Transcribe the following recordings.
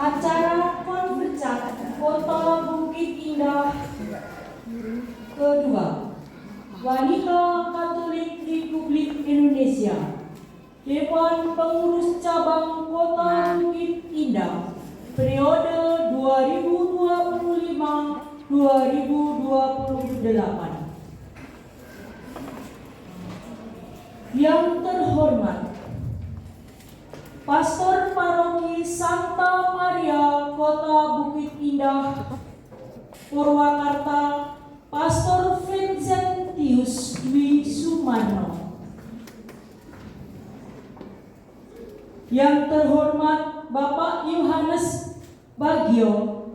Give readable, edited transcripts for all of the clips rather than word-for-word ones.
Acara Konfercat Kota Bukit Indah kedua, Wanita Katolik Republik Indonesia, Dewan Pengurus Cabang Kota Bukit Indah, periode 2025-2028. Yang terhormat Pastor Paroki Santa Maria Kota Bukit Indah, Purwakarta, Pastor Vincentius Dwi Sumarno. Yang terhormat Bapak Yohanes Bagio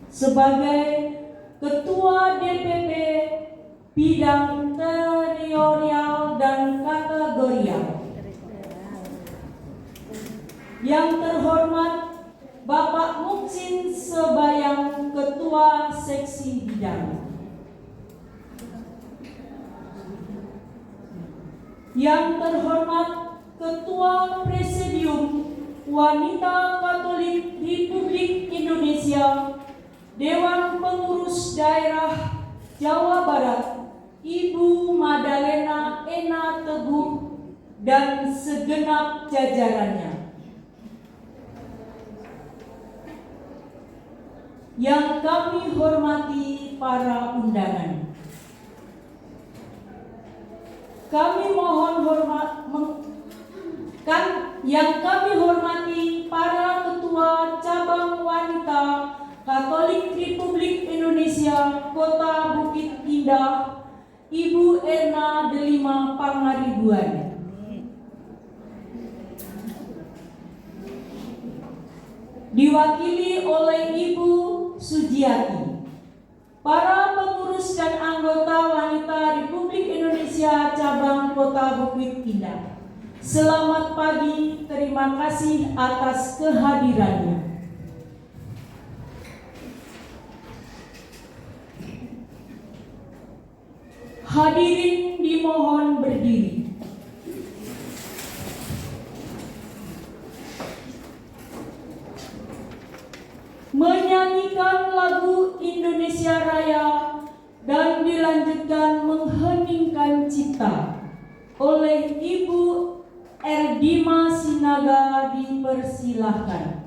sebagai Ketua DPP Bidang Teritorial dan Kategorial. Yang terhormat Bapak Muksin Sebayang, Ketua Seksi Bidang. Yang terhormat Ketua Presidium Wanita Katolik Republik Indonesia, Dewan Pengurus Daerah Jawa Barat, Ibu Madalena Ena Teguh dan segenap jajarannya. Yang kami hormati para undangan. Kami mohon yang kami hormati para Ketua Cabang Wanita Katolik Republik Indonesia Kota Bukit Indah, Ibu Erna Delima Pangaribuan. Diwakili oleh Ibu Sujiati, para pengurus dan anggota Wanita Republik Indonesia Cabang Kota Bukit Indah. Selamat pagi, terima kasih atas kehadirannya. Hadirin dimohon berdiri. Menyanyikan lagu Indonesia Raya dan dilanjutkan mengheningkan cipta oleh Ibu Erdima Sinaga, dipersilahkan.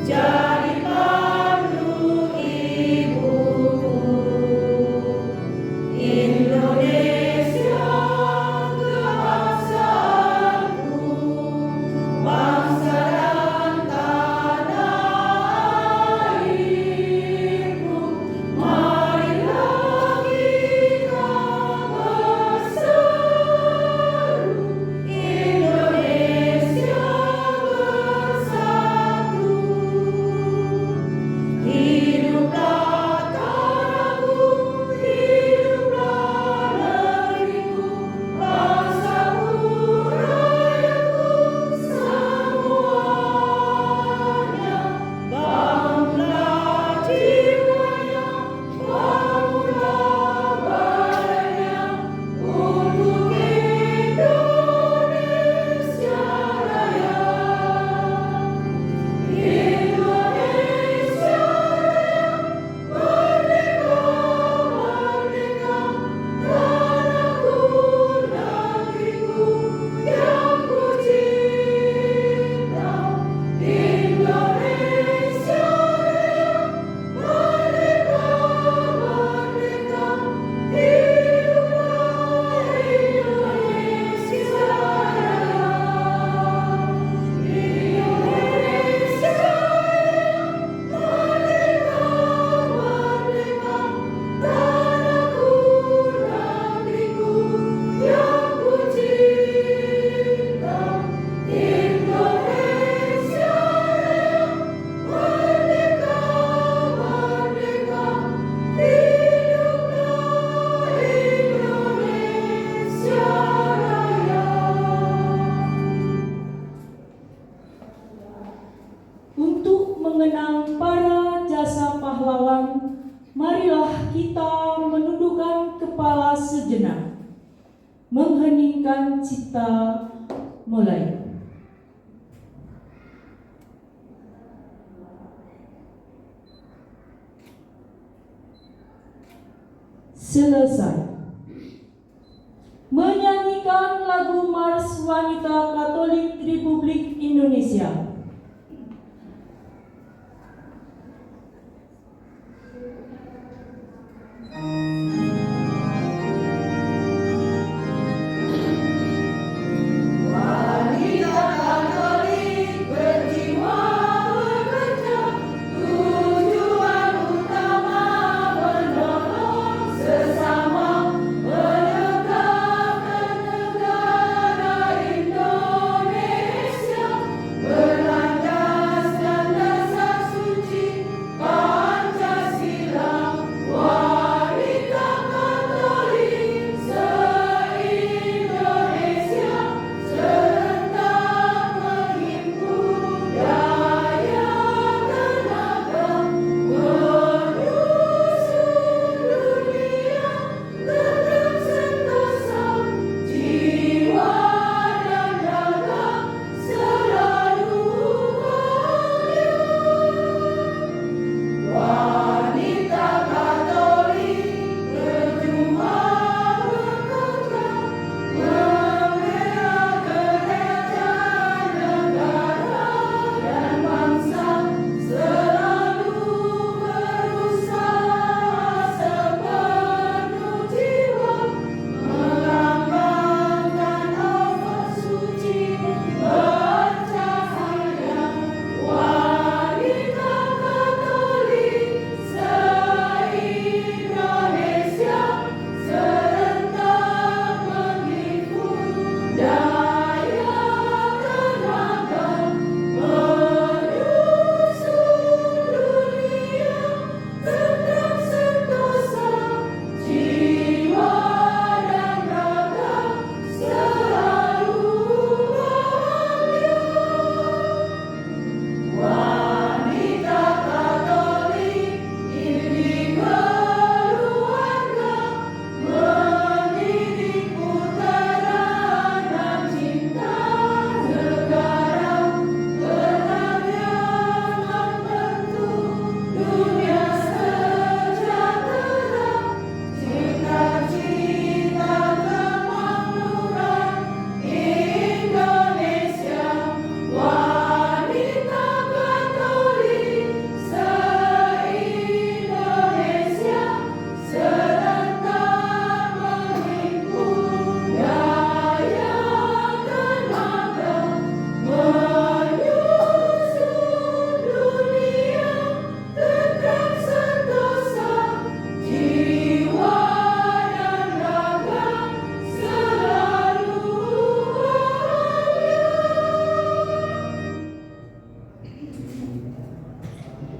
Jangan Untuk mengenang para jasa pahlawan, marilah kita menundukkan kepala sejenak, mengheningkan cipta, mulai. Selesai. Menyanyikan lagu Mars Wanita Katolik Republik Indonesia.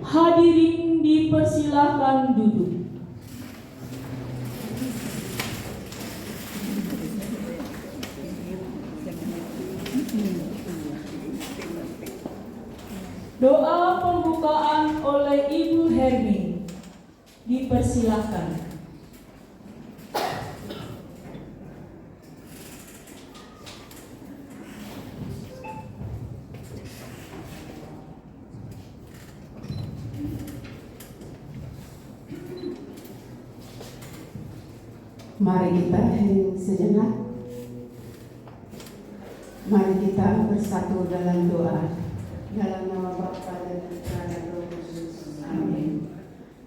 Hadirin dipersilahkan duduk. Doa pembukaan oleh Ibu Hermi. Dipersilahkan. Mari kita hening sejenak. Mari kita bersatu dalam doa. Dalam nama Bapa dan Putra dan Roh Kudus. Amin.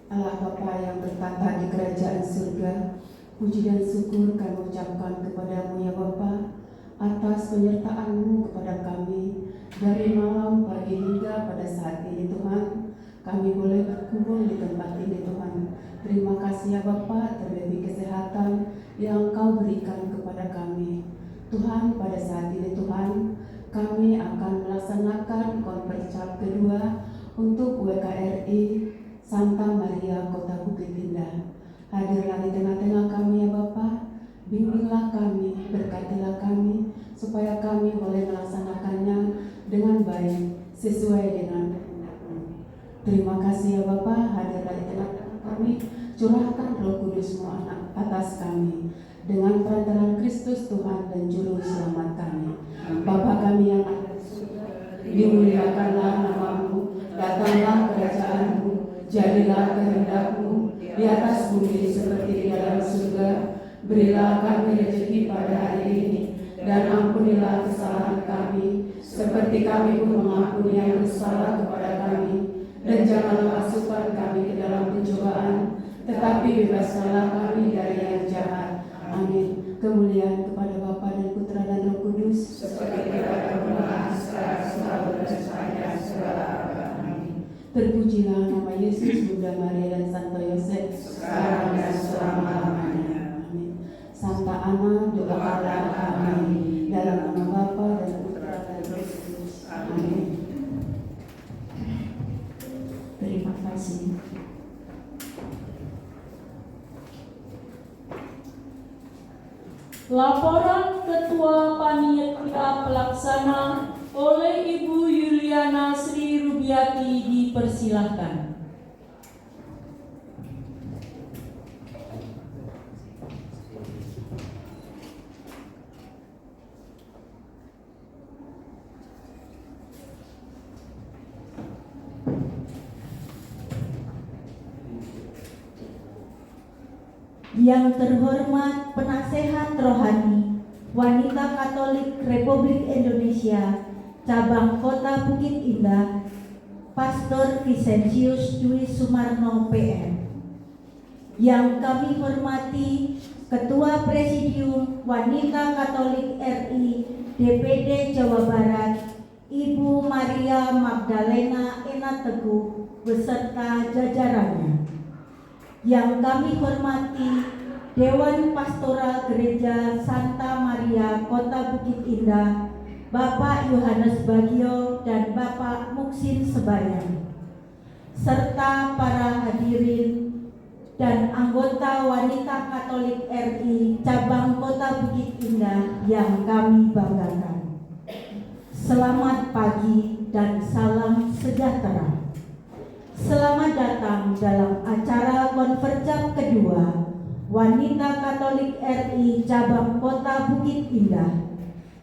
Allah Bapa yang bertata di kerajaan surga, puji dan syukur kami ucapkan kepadamu ya Bapa atas penyertaan-Mu kepada kami dari malam, pagi hingga pada saat ini Tuhan. Kami boleh berkumpul di tempat ini Tuhan. Terima kasih ya Bapa, terlebih kesehatan yang Kau berikan kepada kami. Tuhan, pada saat ini Tuhan, kami akan melaksanakan konferensi kedua untuk WKRI Santa Maria Kota Bukit Indah. Hadirlah di tengah-tengah kami ya Bapa, bimbinglah kami, berkatilah kami, supaya kami boleh melaksanakannya dengan baik, sesuai dengan Terima kasih ya Bapa, hadirlah di tengah-tengah kami, curahkan Roh Kudus-Mu atas kami. Dengan perantaraan Kristus Tuhan dan Juru Selamat kami. Bapa kami yang ada di surga, dimuliakanlah nama-Mu, datanglah kerajaan-Mu, jadilah kehendak-Mu di atas bumi seperti di dalam surga. Berilah kami rezeki pada hari ini, dan ampunilah kesalahan kami, seperti kami pun mengampuni yang bersalah kepada kami. Dan janganlah masukkan kami ke dalam pencobaan, tetapi bebaskanlah kami dari yang jahat. Amin. Kemuliaan kepada Bapa dan Putra dan Roh Kudus, seperti pada permulaan sekarang selalu dan sepanjang segala abad. Amin. terpujilah nama Yesus, Bunda Maria dan Santo Yosef, Sekarang dan selama-lamanya. Amin. Santa Ana, doakanlah kami. Dalam nama Bapa dan Putra dan Roh Kudus. Amin. Terima kasih. Laporan Ketua Panitia Pelaksana oleh Ibu Yuliana Sri Rubiati dipersilahkan. Yang terhormat Penasehat Rohani Wanita Katolik Republik Indonesia Cabang Kota Bukit Indah, Pastor Vicentius Dwi Sumarno PM. Yang kami hormati Ketua Presidium Wanita Katolik RI DPD Jawa Barat Ibu Maria Magdalena Ena Teguh beserta jajarannya. Yang kami hormati Dewan Pastoral Gereja Santa Maria Kota Bukit Indah, Bapak Yohanes Bagio dan Bapak Muksin Sebayang, serta para hadirin dan anggota Wanita Katolik RI Cabang Kota Bukit Indah yang kami banggakan. Selamat pagi dan salam sejahtera. Selamat datang dalam acara Konferjap kedua Wanita Katolik RI Cabang Kota Bukit Indah.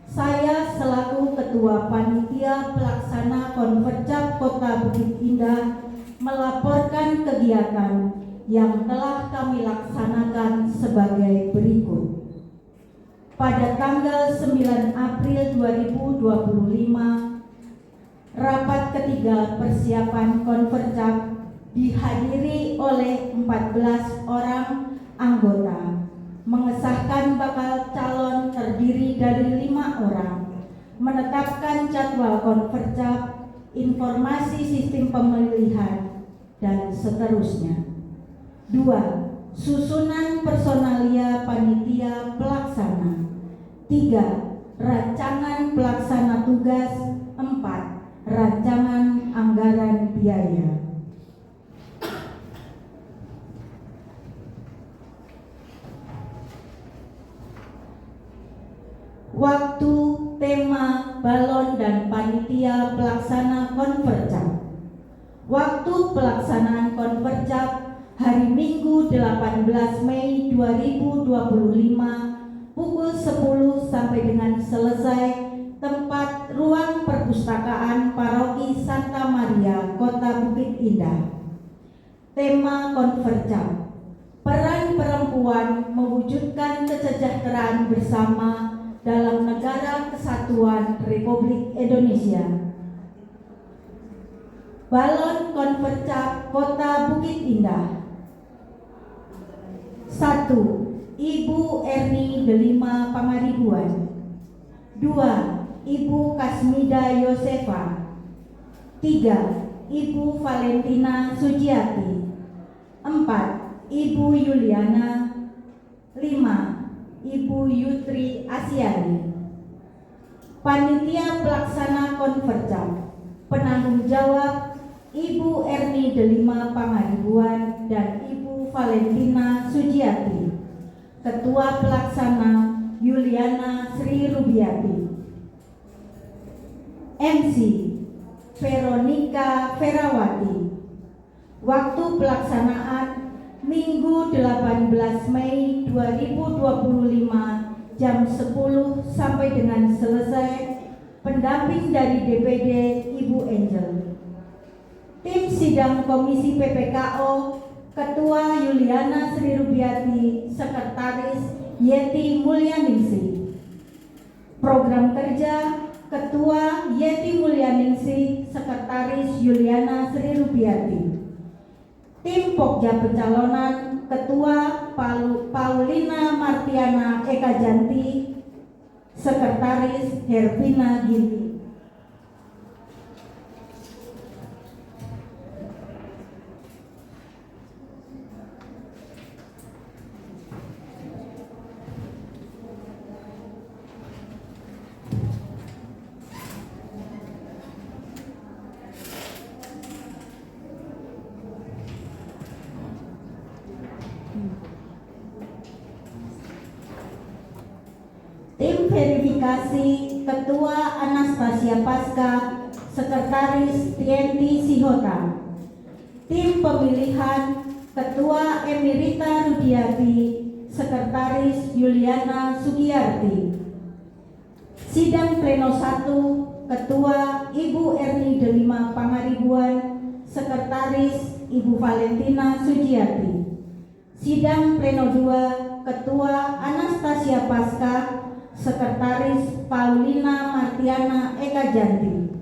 Saya selaku Ketua Panitia Pelaksana Konferjap Kota Bukit Indah melaporkan kegiatan yang telah kami laksanakan sebagai berikut. Pada tanggal 9 April 2025, rapat ketiga persiapan Konferjap dihadiri oleh 14 orang anggota, mengesahkan bakal calon terdiri dari 5 orang, menetapkan jadwal Konferjap, informasi sistem pemilihan, dan seterusnya. 2. Susunan personalia panitia pelaksana. 3. Rancangan pelaksana tugas. 4. Rancangan anggaran biaya. Waktu, tema, balon, dan panitia pelaksana Konferjap. Waktu pelaksanaan Konferjap hari Minggu 18 Mei 2025 pukul 10 sampai dengan selesai. Tempat ruang perpustakaan Paroki Santa Maria Kota Bukit Indah. Tema Konferjap: peran perempuan mewujudkan kesejahteraan bersama dalam Negara Kesatuan Republik Indonesia. Balon Konferjap Kota Bukit Indah. 1. Ibu Erni Delima Pangaribuan. 2. Ibu Kasmida Yosefa. 3. Ibu Valentina Sujiati. 4. Ibu Yuliana. 5. Ibu Yutri Asyari. Panitia Pelaksana Konferjap. Penanggung jawab Ibu Erni Delima Pangaribuan dan Ibu Valentina Sujiati. Ketua Pelaksana Yuliana Sri Rubiati. MC Veronica Ferawati. Waktu pelaksanaan Minggu 18 Mei 2025 jam 10 sampai dengan selesai. Pendamping dari DPD Ibu Angel. Tim sidang Komisi PPKO, Ketua Yuliana Sri Rubiati, Sekretaris Yeti Mulyaningsih. Program kerja Ketua Yeti Mulyaningsih, Sekretaris Yuliana Sri Rubiati. Tim Pokja Pencalonan Ketua Paulina Martiana Eka Janti, Sekretaris Hervina Ginti. Tim verifikasi Ketua Anastasia Pasca, Sekretaris Tienti Sihota. Tim pemilihan Ketua Emerita Rudiati, Sekretaris Yuliana Sugiyarti. Sidang Pleno 1, Ketua Ibu Erni Delima Pangaribuan, Sekretaris Ibu Valentina Sujiati. Sidang Pleno 2, Ketua Anastasia Pasca, Sekretaris Paulina Martiana Eka Janti.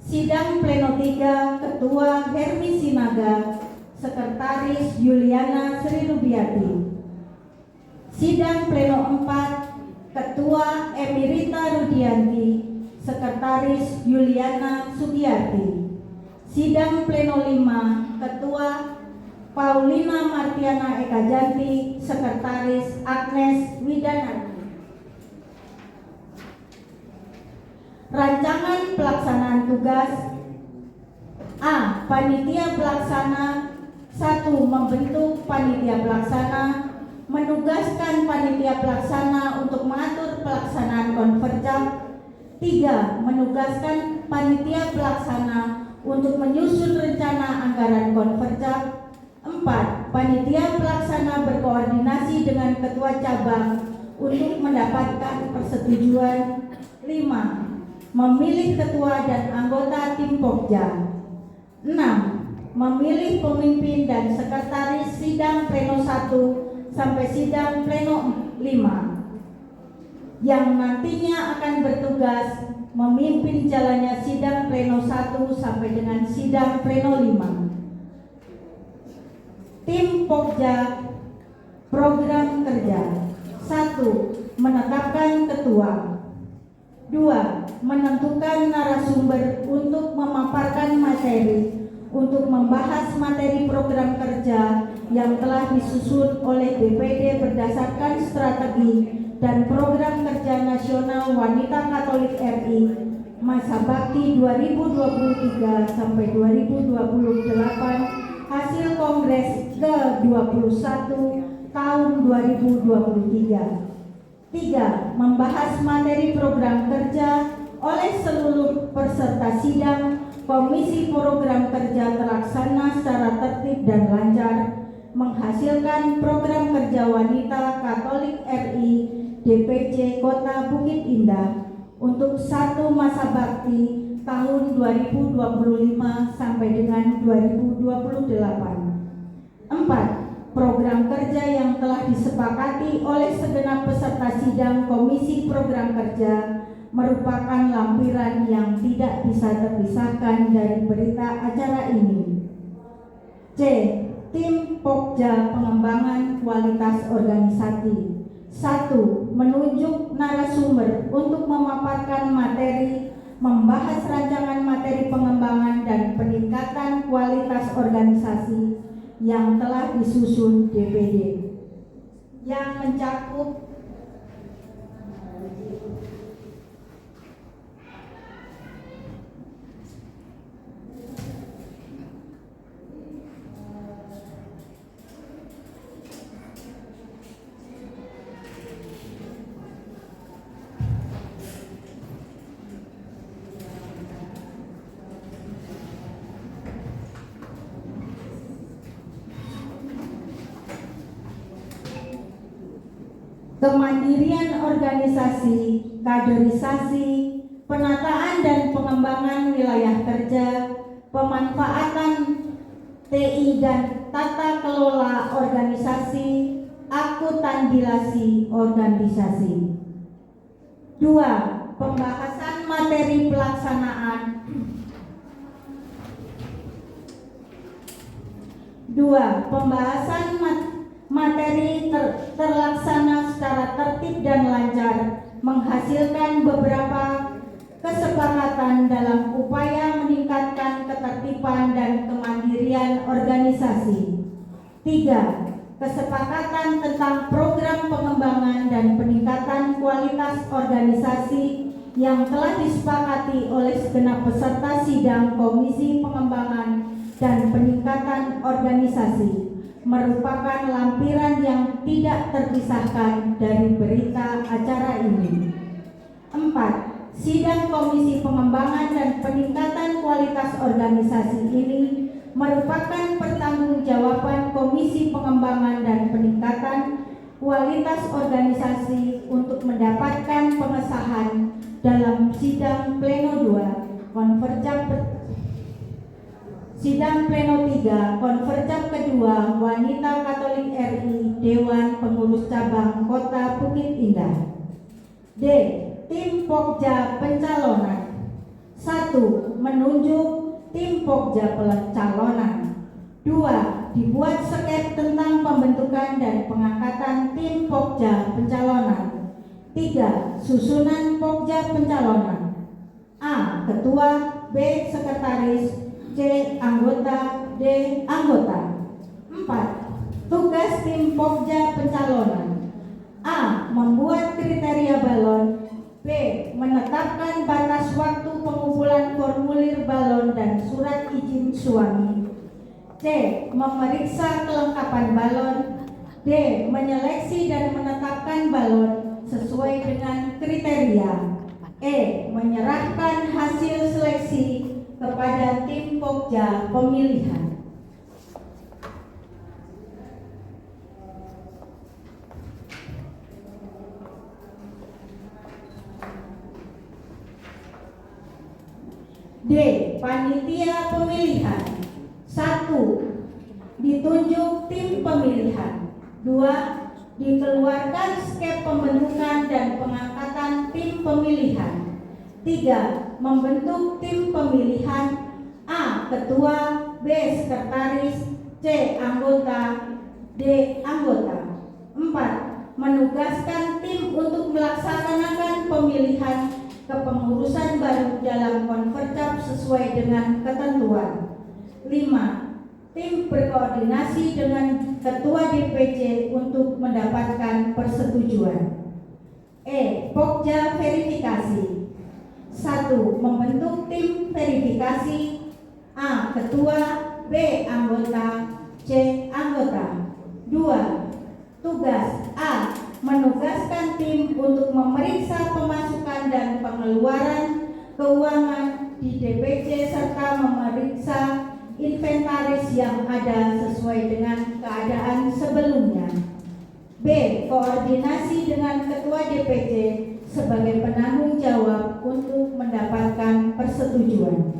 Sidang Pleno 3, Ketua Hermi Sinaga, Sekretaris Yuliana Sri Rubiati. Sidang Pleno 4, Ketua Emerita Rudianti, Sekretaris Yuliana Sugiyarti. Sidang Pleno 5, Ketua Paulina Martiana Eka Janti, Sekretaris Agnes Widanarti. Rancangan pelaksanaan tugas. A. Panitia pelaksana. 1. Membentuk panitia pelaksana. Menugaskan panitia pelaksana untuk mengatur pelaksanaan konverjap. 3. Menugaskan panitia pelaksana untuk menyusun rencana anggaran konverjap. 4. Panitia pelaksana berkoordinasi dengan ketua cabang untuk mendapatkan persetujuan. 5. Memilih ketua dan anggota tim Pokja. 6. Memilih pemimpin dan sekretaris sidang Pleno 1 sampai sidang Pleno 5 yang nantinya akan bertugas memimpin jalannya sidang Pleno 1 sampai dengan sidang Pleno 5. Tim Pokja. Program kerja. 1. Menetapkan ketua. 2. Menentukan narasumber untuk memaparkan materi untuk membahas materi program kerja yang telah disusun oleh DPD berdasarkan strategi dan program kerja nasional Wanita Katolik RI masa bakti 2023 sampai 2028 hasil Kongres ke-21 tahun 2023. 3. Membahas materi program kerja oleh seluruh peserta sidang. Komisi program kerja terlaksana secara tertib dan lancar, menghasilkan program kerja Wanita Katolik RI DPC Kota Bukit Indah untuk 1 masa bakti tahun 2025 sampai dengan 2028. 4. Program kerja yang telah disepakati oleh segenap peserta sidang Komisi Program Kerja merupakan lampiran yang tidak bisa terpisahkan dari berita acara ini. C. Tim Pokja Pengembangan Kualitas Organisasi. 1. Menunjuk narasumber untuk memaparkan materi, membahas rancangan materi pengembangan dan peningkatan kualitas organisasi yang telah disusun DPD yang mencakup kemandirian organisasi, kaderisasi, penataan dan pengembangan wilayah kerja, pemanfaatan TI dan tata kelola organisasi, akuntansi organisasi. 2. Pembahasan materi pelaksanaan. 2. Pembahasan materi terlaksana secara tertib dan lancar, menghasilkan beberapa kesepakatan dalam upaya meningkatkan ketertiban dan kemandirian organisasi. 3. Kesepakatan tentang program pengembangan dan peningkatan kualitas organisasi yang telah disepakati oleh segenap peserta sidang Komisi Pengembangan dan Peningkatan Organisasi, merupakan lampiran yang tidak terpisahkan dari berita acara ini. 4. Sidang Komisi Pengembangan dan Peningkatan Kualitas Organisasi ini merupakan pertanggungjawaban Komisi Pengembangan dan Peningkatan Kualitas Organisasi untuk mendapatkan pengesahan dalam sidang pleno 2, sidang pleno 3, konverjap kedua Wanita Katolik RI Dewan Pengurus Cabang Kota Bukit Indah. D. Tim Pokja Pencalonan. 1. Menunjuk tim Pokja pencalonan. 2. Dibuat skep tentang pembentukan dan pengangkatan tim Pokja pencalonan. 3. Susunan Pokja pencalonan. A. Ketua, B. Sekretaris, C. Anggota, D. Anggota. 4. Tugas tim Pokja pencalonan. A. Membuat kriteria balon. B. Menetapkan batas waktu pengumpulan formulir balon dan surat izin suami. C. Memeriksa kelengkapan balon. D. Menyeleksi dan menetapkan balon sesuai dengan kriteria. E. Menyerahkan hasil seleksi kepada tim Pokja pemilihan. D. Panitia pemilihan. 1. Ditunjuk tim pemilihan. 2. Dikeluarkan skep pembentukan dan pengangkatan tim pemilihan. 3. Membentuk tim pemilihan. A. Ketua, B. Sekretaris, C. Anggota, D. Anggota. 4. Menugaskan tim untuk melaksanakan pemilihan kepengurusan baru dalam konverjap sesuai dengan ketentuan. 5. Tim berkoordinasi dengan Ketua DPC untuk mendapatkan persetujuan. E. Pokja verifikasi. 1. Membentuk tim verifikasi. A. Ketua, B. Anggota, C. Anggota. 2. Tugas. A. Menugaskan tim untuk memeriksa pemasukan dan pengeluaran keuangan di DPC serta memeriksa inventaris yang ada sesuai dengan keadaan sebelumnya. B. Koordinasi dengan Ketua DPC sebagai penanggung jawab untuk mendapatkan persetujuan.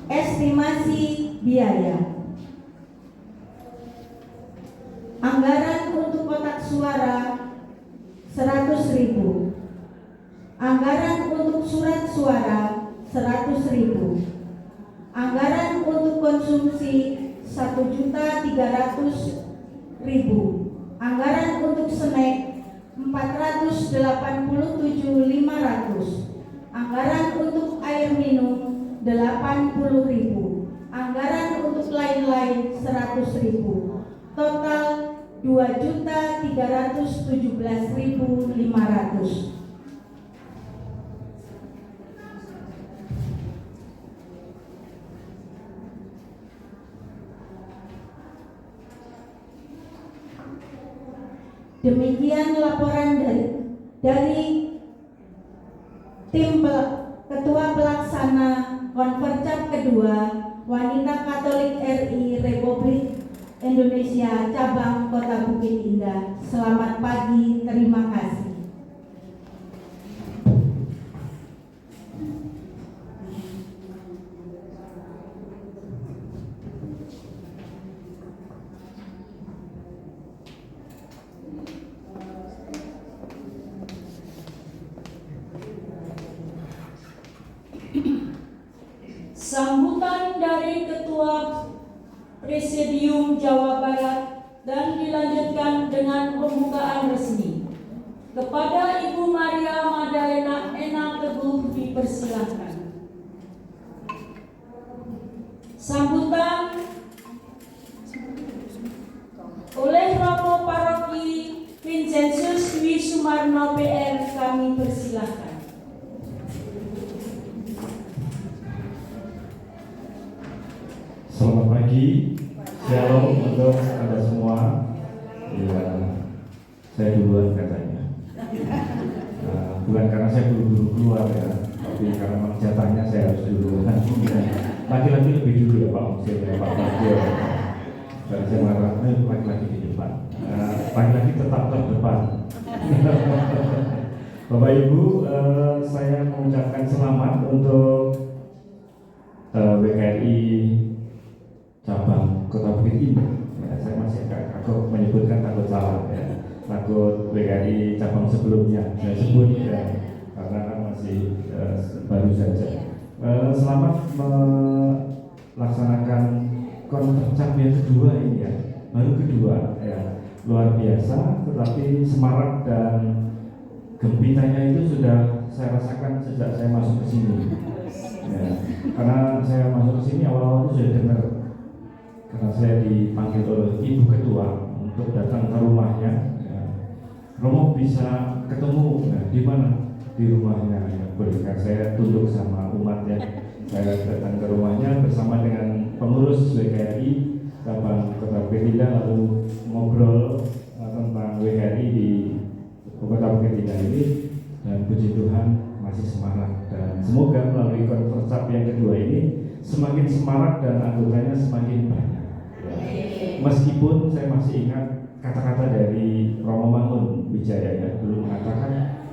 Estimasi biaya. Anggaran untuk kotak suara 100.000. Anggaran untuk surat suara 100.000. Anggaran untuk konsumsi 1.300.000. Anggaran untuk snack 487.500. Anggaran untuk air minum 80.000. Anggaran untuk lain-lain 100.000. Total 2.317.500. Demikian laporan dari tim Ketua Pelaksana Konverjap kedua Wanita Katolik RI Republik Indonesia cabang Kota Bukit Indah. Selamat pagi, terima kasih. Sambutan dari Ketua Presidium Jawa Barat dan dilanjutkan dengan pembukaan resmi. Kepada Ibu Maria Madalena Ena Teguh dipersilahkan. Sambutan oleh Romo Paroki Vincentius Dwi Sumarno PR kami persilahkan. Selamat pagi, shalom untuk Anda semua. Ya, saya duluan katanya. Bukan karena saya buru-buru keluar ya, tapi karena memang jatahnya saya harus duluan. Laki-laki lebih dulu ya Pak Musil ya Pak Bagio. Dan saya marah, laki-laki di depan. Laki-laki tetap terdepan. Bapak Ibu, saya mengucapkan selamat untuk WKRI cabang Kota Bukit Indah. Ya, saya masih agak kagok menyebutkan, takut salah ya. Takut WKRI cabang sebelumnya saya sebut ya, karena kan masih baru saja. Selamat melaksanakan kontercap yang kedua ini ya, baru kedua ya, luar biasa. Tetapi semarak dan gembitanya itu sudah saya rasakan sejak saya masuk ke sini. Ya, karena saya masuk ke sini awal-awal itu sudah dengar, karena saya dipanggil oleh Ibu Ketua untuk datang ke rumahnya. Ya. Romo bisa ketemu, nah, di mana? Di rumahnya. Ya, bolehkah saya tunduk sama umatnya? Saya datang ke rumahnya bersama dengan pengurus WKRI cabang Kota Bukit Indah, lalu ngobrol tentang WKRI di Kota Bukit Indah ini, dan puji Tuhan masih semarak, dan semoga melalui konferensi yang kedua ini semakin semarak dan anggotanya semakin banyak. Meskipun saya masih ingat kata-kata dari Romo Mangun Wijaya ya, dulu mengatakan,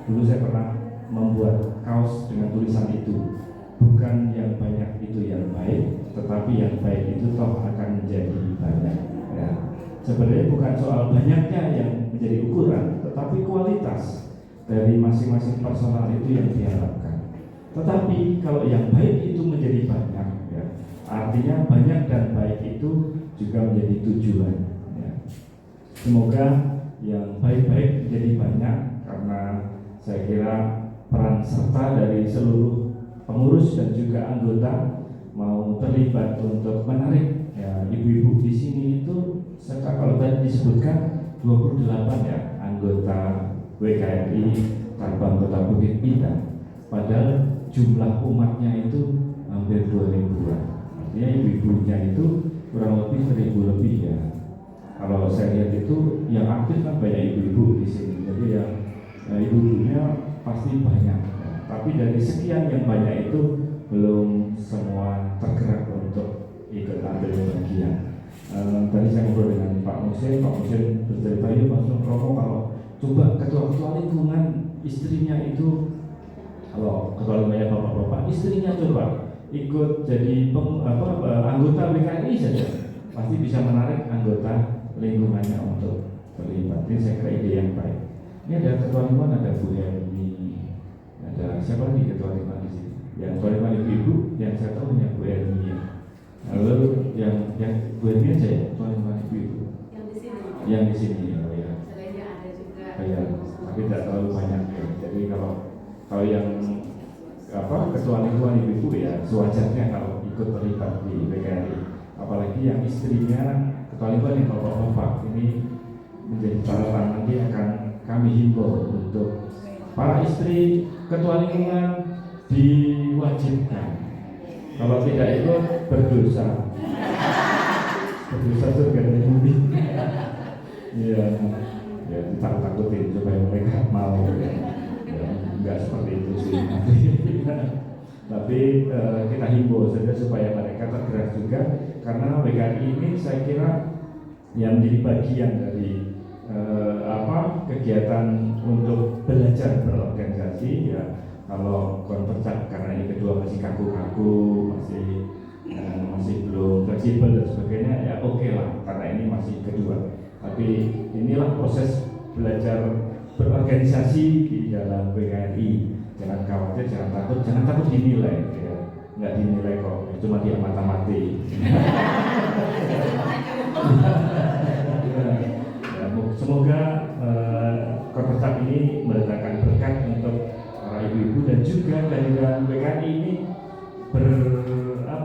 dulu saya pernah membuat kaos dengan tulisan itu, bukan yang banyak itu yang baik, tetapi yang baik itu toh akan menjadi banyak ya. Sebenarnya bukan soal banyaknya yang menjadi ukuran, tetapi kualitas dari masing-masing personal itu yang diharapkan. Tetapi kalau yang baik itu menjadi banyak ya, artinya banyak dan baik itu juga menjadi tujuan ya. Semoga yang baik-baik menjadi banyak, karena saya kira peran serta dari seluruh pengurus dan juga anggota mau terlibat untuk menarik ya, ibu-ibu di sini itu. Kalau tadi disebutkan 28 ya anggota WKRI cabang Kota Bukit Indah, padahal jumlah umatnya itu hampir 2000-an. Artinya ibu-ibunya itu kurang lebih 1000 lebih ya. Kalau saya lihat itu yang aktif kan banyak ibu-ibu di sini, jadi yang ibu-ibunya pasti banyak ya. Tapi dari sekian yang banyak itu belum semua tergerak untuk ikut ambil bagian. Tadi saya ngobrol dengan Pak Musin bercerita, ya Mas Romo, kalau coba ketua-ketua lingkungan istrinya itu, kalau ketua lingkungannya bapak-bapak, istrinya coba ikut jadi anggota WKRI saja, pasti bisa menarik anggota lingkungannya untuk terlibat. Ini saya kira ide yang baik. Ini ada ketua lingkungan, ada Bu Hermi, ada siapa lagi ketua lingkungan di sini? Yang ketua lingkungan ibu-ibu yang saya tahu hanya Bu Hermi ya. Lalu yang Bu Hermi aja ya, ketua lingkungan ibu-ibu. Yang di sini ya. Selainnya ada juga. Ya, tapi tidak terlalu banyak ya. Jadi kalau yang ketua lingkungan ibu-ibu ya sewajarnya kalau ikut terlibat di WKRI. Apalagi yang istrinya ketua lingkungan yang bapak-bapak, ini menjadi catatan nanti akan kami himbau untuk para istri ketua lingkungan diwajibkan, kalau tidak ikut berdosa surga dan bumi. Ya, ditakut-takutin supaya mereka mau ya. Enggak seperti itu sih. Tapi kita himbau saja supaya mereka tergerak juga, karena WKRI ini saya kira yang menjadi bagian dari kegiatan untuk belajar berorganisasi. Ya, kalau konvercap karena ini kedua masih kaku-kaku, masih belum fleksibel dan sebagainya, ya oke lah, karena ini masih kedua. Tapi inilah proses belajar berorganisasi di dalam WKRI. Jangan khawatir, jangan takut dinilai, ya. Nggak dinilai kok, cuma dia mata-mati. Semoga konvercap ini mendatangkan berkat untuk para ibu-ibu dan juga kehadiran WKRI ini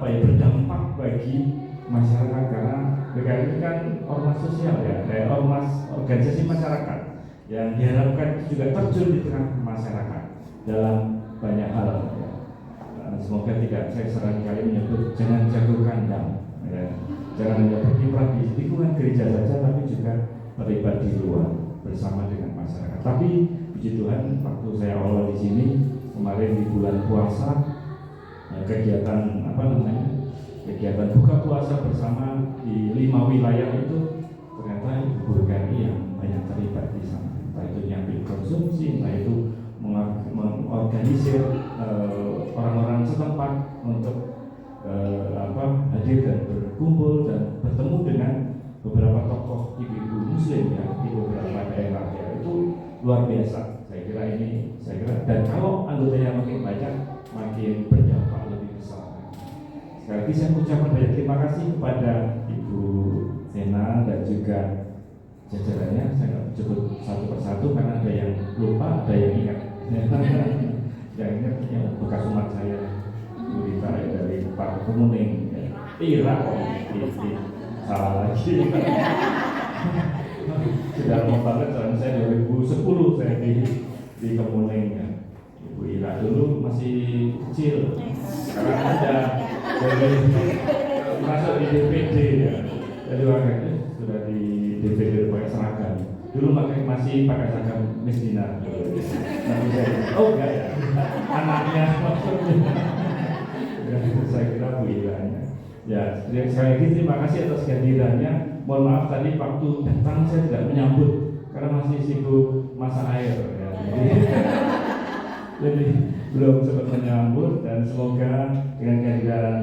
berdampak bagi masyarakat, karena WKRI ini kan ormas sosial, ya, ormas organisasi masyarakat yang diharapkan juga terjun di tengah masyarakat dalam banyak hal. Ya. Semoga tidak, saya sering kali menyebut jangan jago kandang, ya. Jangan hanya berkiprah di lingkungan gereja saja, tapi juga terlibat di luar bersama dengan masyarakat. Tapi puji Tuhan, waktu saya awal di sini kemarin di bulan puasa, kegiatan kegiatan buka puasa bersama di 5 wilayah itu ternyata ibu kami yang banyak terlibat di sana. Entah itu nyambil konsumsi, entah itu mengorganisir orang-orang setempat untuk hadir dan berkumpul dan bertemu dengan beberapa tokoh ibu-ibu muslim, ya, di beberapa daerah, ya. Itu luar biasa. Saya kira dan kalau anggotanya makin banyak, makin berdampak lebih besar. Sekali lagi saya ucapkan banyak terima kasih kepada Ibu Sena dan juga jajarannya. Saya nggak sebut satu persatu karena ada yang lupa, ada yang ingat. Yang ingat yang bekas umat saya, Bu Rita dari Pak Kemuning, Ira, salah lagi. Sudah lama banget, soalnya saya 2010 saya di Kemuning, ya. Ibu Ira dulu masih kecil, sekarang ada masuk di DPD, ya. Jadi wakilnya sudah di DPD pakai seragam. Dulu masih pakai seragam misdinar. Nanti saya, oh enggak ya, anaknya maksudnya. Ya, saya kira Bu Iranya. Ya, sekali lagi terima kasih atas kehadirannya. Mohon maaf tadi waktu datang saya tidak menyambut karena masih sibuk masak air, ya. Jadi belum sempat menyambut, dan semoga dengan kehadiran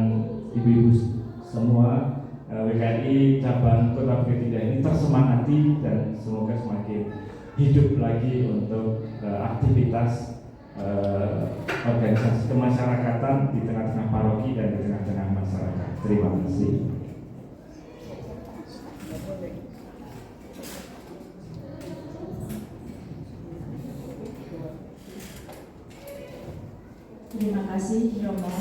ibu-ibu semua WKRI cabang Kota Bukit Indah ini tersemangati dan semoga semakin hidup lagi untuk aktivitas organisasi kemasyarakatan di tengah-tengah paroki dan di tengah-tengah masyarakat. Terima kasih. Terima kasih, Romo.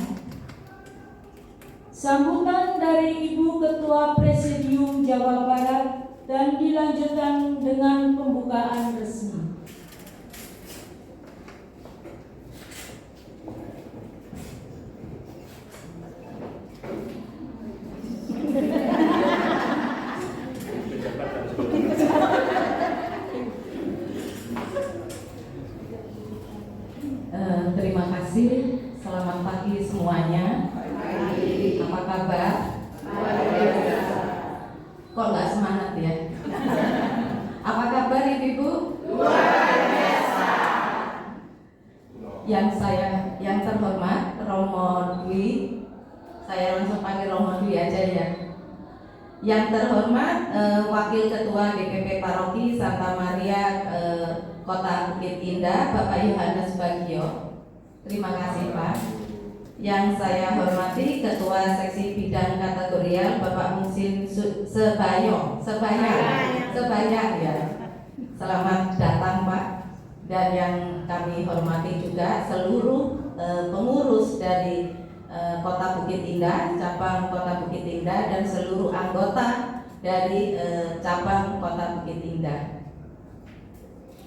Sambutan dari Ibu Ketua Presidium Jawa Barat dan dilanjutkan dengan pembukaan resmi. Terima kasih. Selamat pagi semuanya. Apa kabar? Kok nggak semangat ya? Apa kabar Ibu-ibu? Luar biasa. Yang terhormat Romo Dwi, saya langsung panggil Romo Dwi aja ya. Yang terhormat Wakil Ketua DPP Paroki Santa Maria Kota Bukit Indah, Bapak Yohanes Bagio. Terima kasih Pak. Yang saya hormati Ketua Seksi Bidang Kategorial Bapak Musin Sebayang ya. Selamat datang Pak. Dan yang kami hormati juga seluruh pengurus dari Kota Bukit Indah, cabang Kota Bukit Indah, dan seluruh anggota dari cabang Kota Bukit Indah.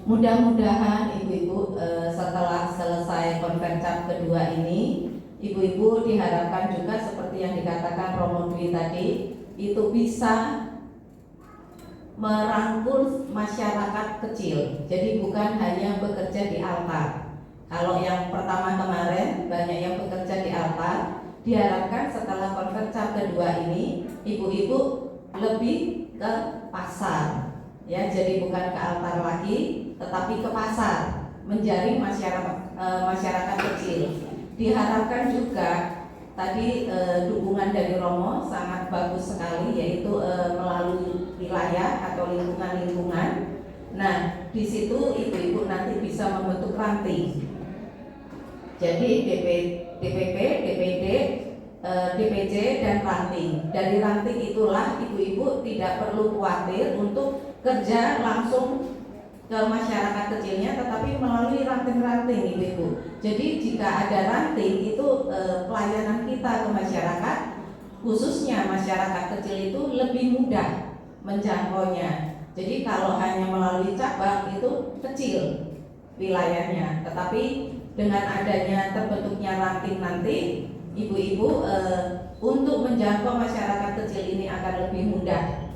Mudah-mudahan ibu-ibu setelah selesai konferensi kedua ini, ibu-ibu diharapkan juga seperti yang dikatakan Romo Dwi tadi, itu bisa merangkul masyarakat kecil. Jadi bukan hanya bekerja di altar. Kalau yang pertama kemarin banyak yang bekerja di altar, diharapkan setelah konferensi kedua ini ibu-ibu lebih ke pasar, ya. Jadi bukan ke altar lagi, tetapi ke pasar, menjaring masyarakat kecil. Diharapkan juga tadi dukungan dari Romo sangat bagus sekali, yaitu melalui wilayah atau lingkungan-lingkungan. Nah, di situ ibu-ibu nanti bisa membentuk ranting. Jadi DPP, DPD, DPC dan ranting. Dari ranting itulah ibu-ibu tidak perlu khawatir untuk kerja langsung ke masyarakat kecilnya, tetapi melalui ranting-ranting ibu-ibu. Jadi jika ada ranting itu pelayanan kita ke masyarakat, khususnya masyarakat kecil itu lebih mudah menjangkaunya. Jadi kalau hanya melalui cabang itu kecil wilayahnya, tetapi dengan adanya terbentuknya ranting nanti, ibu-ibu untuk menjangkau masyarakat kecil ini akan lebih mudah.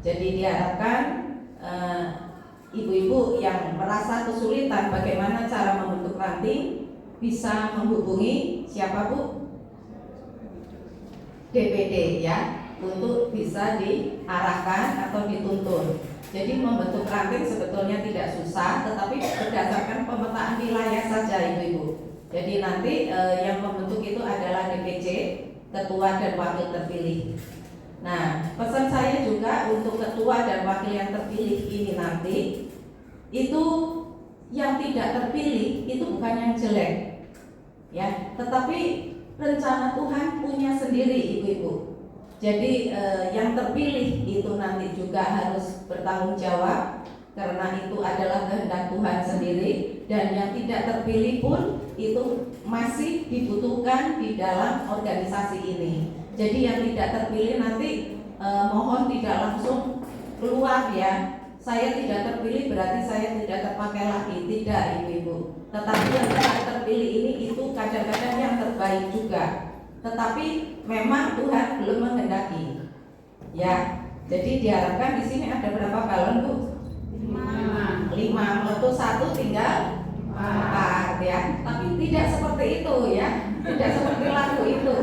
Jadi diharapkan ibu-ibu yang merasa kesulitan bagaimana cara membentuk ranting bisa menghubungi siapa Bu? DPD ya, untuk bisa diarahkan atau dituntun. Jadi membentuk ranting sebetulnya tidak susah, tetapi berdasarkan pemetaan wilayah saja ibu-ibu. Jadi nanti yang membentuk itu adalah DPC, ketua dan wakil terpilih. Nah, pesan saya juga untuk ketua dan wakil yang terpilih ini nanti, itu yang tidak terpilih itu bukan yang jelek, ya, tetapi rencana Tuhan punya sendiri ibu-ibu. Jadi yang terpilih itu nanti juga harus bertanggung jawab, karena itu adalah kehendak Tuhan sendiri. Dan yang tidak terpilih pun itu masih dibutuhkan di dalam organisasi ini. Jadi yang tidak terpilih nanti mohon tidak langsung keluar ya. Saya tidak terpilih berarti saya tidak terpakai lagi, tidak ibu-ibu. Tetapi yang tidak terpilih ini itu kadang-kadang yang terbaik juga. Tetapi memang Tuhan belum menghendaki. Ya, jadi diharapkan di sini ada berapa galon Bu? 5. Meletus 1 tinggal 4 ya. Tapi tidak seperti itu ya. Tidak seperti lagu itu.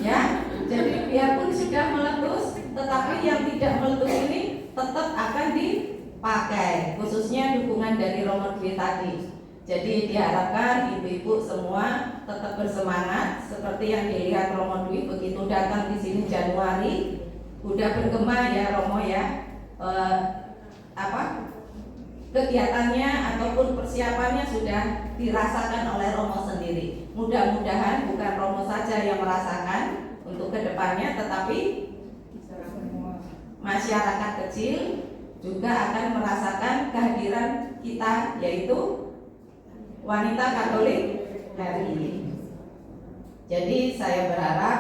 Ya. Jadi biarpun sudah meletus, tetapi yang tidak meletus ini tetap akan dipakai, khususnya dukungan dari Romo Dwi tadi. Jadi diharapkan ibu-ibu semua tetap bersemangat seperti yang dilihat Romo Dwi begitu datang di sini Januari, udah bergema ya Romo ya, kegiatannya ataupun persiapannya sudah dirasakan oleh Romo sendiri. Mudah-mudahan bukan Romo saja yang merasakan untuk kedepannya, tetapi masyarakat kecil juga akan merasakan kehadiran kita, yaitu wanita Katolik hari ini. Jadi saya berharap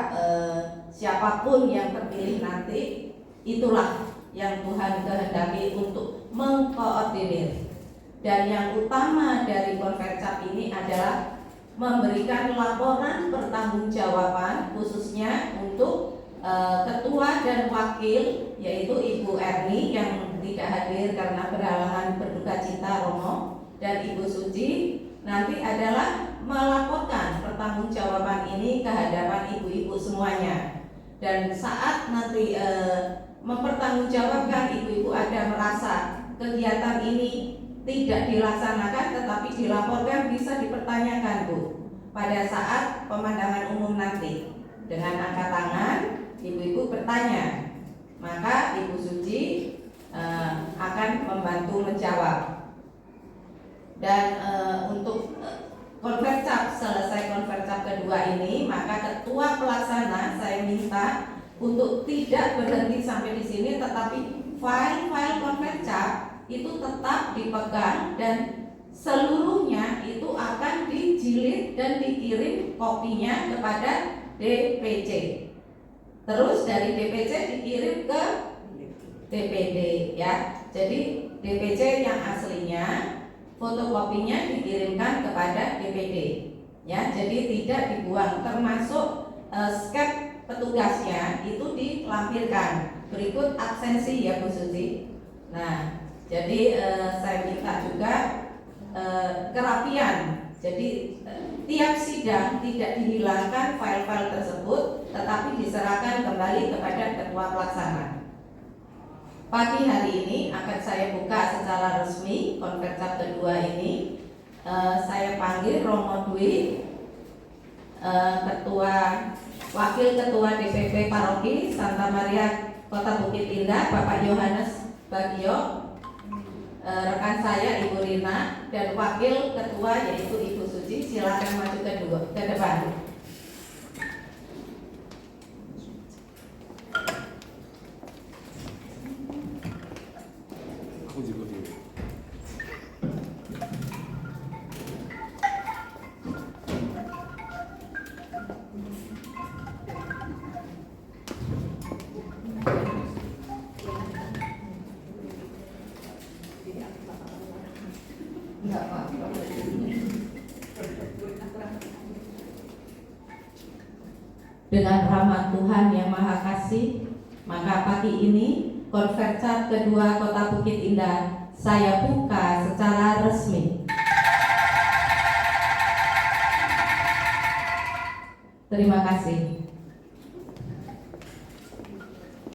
siapapun yang terpilih nanti, itulah yang Tuhan kehendaki untuk mengkoordinir. Dan yang utama dari Konfercap ini adalah memberikan laporan pertanggungjawaban khususnya untuk ketua dan wakil, yaitu Ibu Erni yang tidak hadir karena berhalangan berduka cita Romo, dan Ibu Suci nanti adalah melaporkan pertanggungjawaban ini ke hadapan ibu-ibu semuanya. Dan saat nanti mempertanggungjawabkan, ibu-ibu ada merasa kegiatan ini tidak dilaksanakan tetapi dilaporkan, bisa dipertanyakan Bu pada saat pemandangan umum nanti. Dengan angkat tangan ibu-ibu bertanya, maka Ibu Suci akan membantu menjawab. Dan untuk Konfercap, selesai Konfercap kedua ini, maka ketua pelaksana saya minta untuk tidak berhenti sampai di sini, tetapi file-file Konfercap itu tetap dipegang dan seluruhnya itu akan dijilid dan dikirim kopinya kepada DPC. Terus dari DPC dikirim ke DPD ya. Jadi DPC yang aslinya fotokopinya dikirimkan kepada DPD ya. Jadi tidak dibuang, termasuk skep petugasnya itu dilampirkan. Berikut absensi ya Bu Suci. Nah, jadi saya minta juga kerapian. Jadi tiap sidang tidak dihilangkan file-file tersebut, tetapi diserahkan kembali kepada ketua pelaksana. pagi hari ini akan saya buka secara resmi konferensi kedua ini. Saya panggil Romo Dwi, Wakil Ketua DPP Paroki Santa Maria Kota Bukit Indah, Bapak Yohanes Bagio, rekan saya Ibu Rina, dan Wakil Ketua yaitu Ibu Suci. Silakan maju ke depan. Dengan rahmat Tuhan yang Maha Kasih, maka pagi ini konferensi kedua Kota Bukit Indah saya buka secara resmi. Terima kasih.